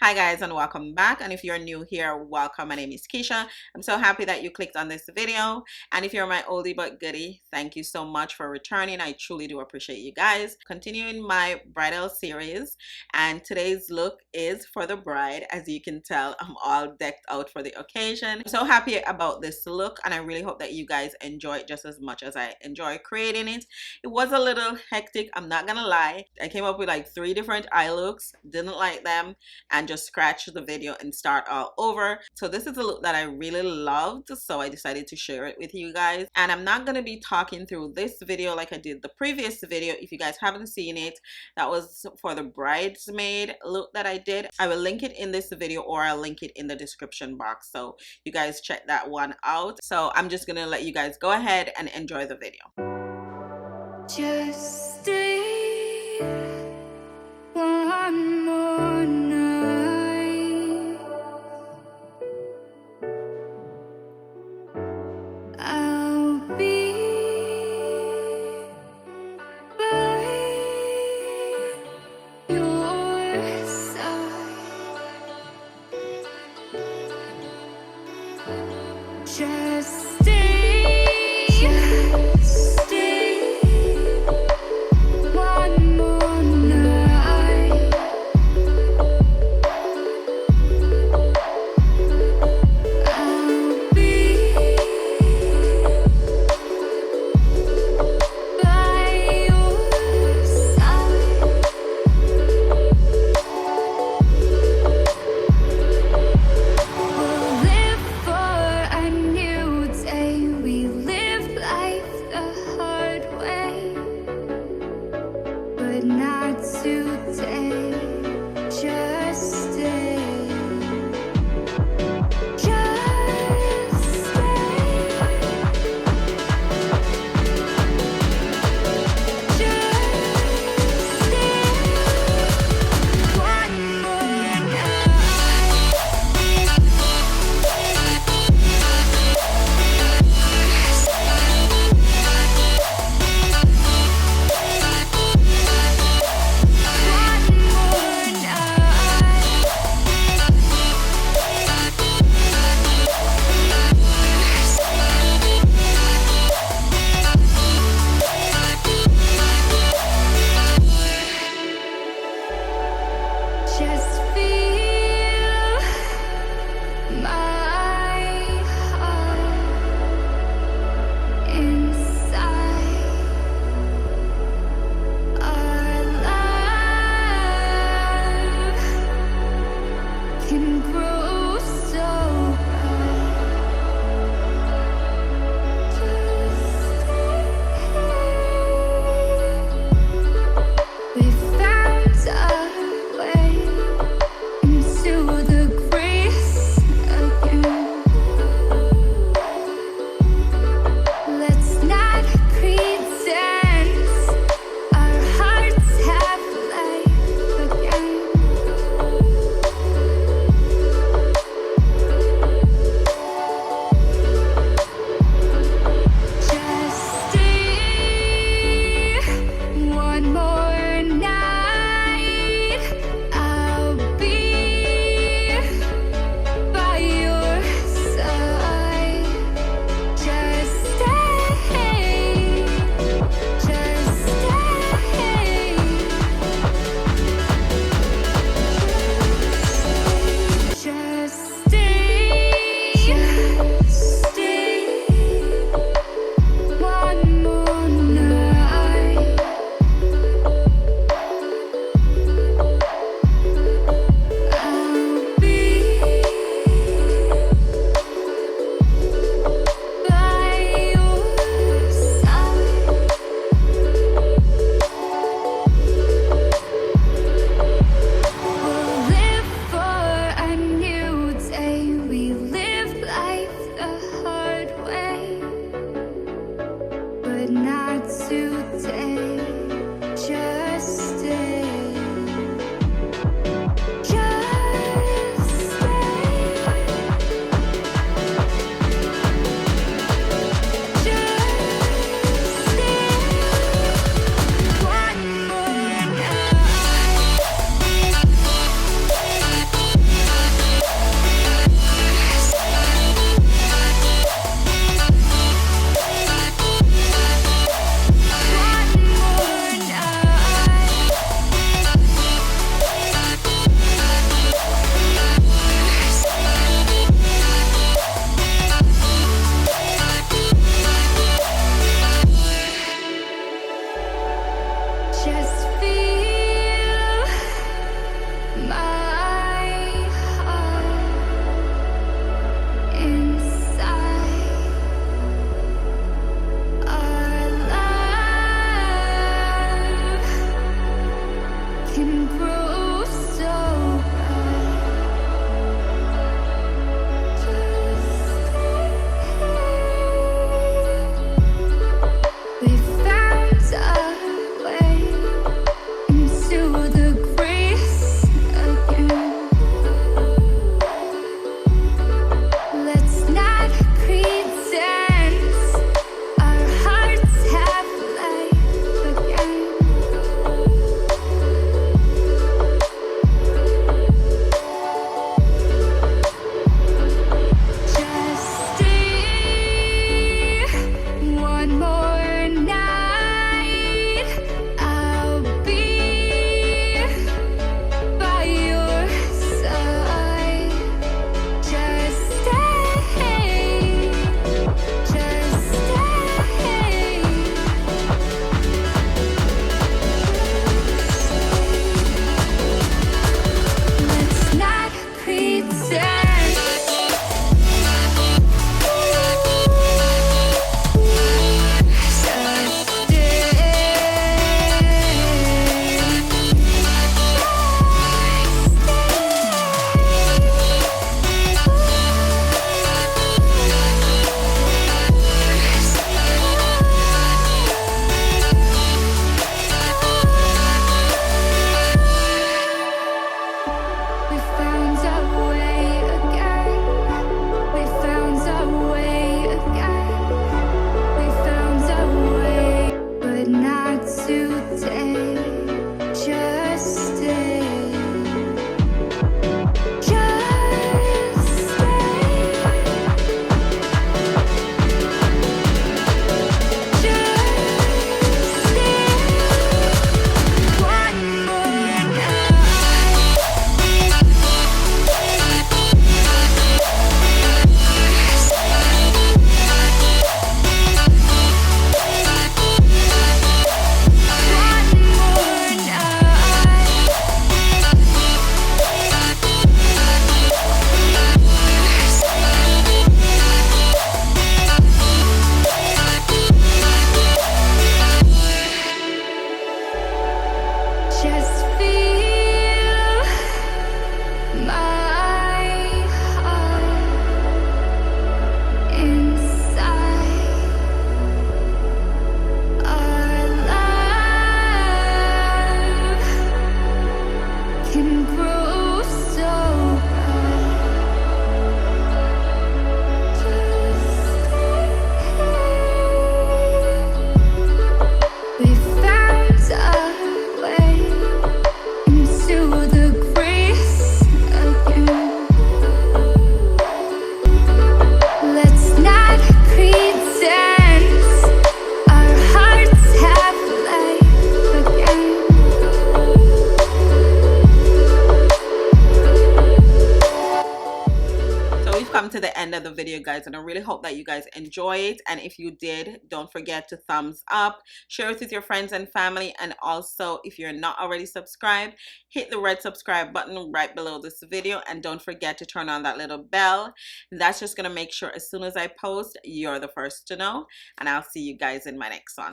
Hi guys and welcome back, and if you're new here, welcome. My name is Keisha. I'm so happy that you clicked on this video, and if you're my oldie but goodie, thank you so much for returning. I truly do appreciate you guys. Continuing my bridal series, and today's look is for the bride. As you can tell, I'm all decked out for the occasion. I'm so happy about this look, and I really hope that you guys enjoy it just as much as I enjoy creating it. It was a little hectic, I'm not gonna lie. I came up with like 3 different eye looks, didn't like them, and just scratch the video and start all over. So this is a look that I really loved, so I decided to share it with you guys. And I'm not going to be talking through this video like I did the previous video. If you guys haven't seen it, that was for the bridesmaid look that I did. I will link it in this video, or I'll link it in the description box, so you guys check that one out. So I'm just gonna let you guys go ahead and enjoy the video. Just stay one more night. I'll be by your side. Just stay. Just stay. my heart inside. Our love can grow so bright. Just stay. We found a way into the grace again. Let's not pretend our hearts have life again. So we've come to the end of the video, guys, and I really hope that you guys enjoy it. And if you did, don't forget to thumbs up, share it with your friends and family, and also if you're not already subscribed, hit the red subscribe button right below this video, and don't forget to turn on that little bell. That's just gonna make sure as soon as I post, you're the first to know. And I'll see you guys in my next one.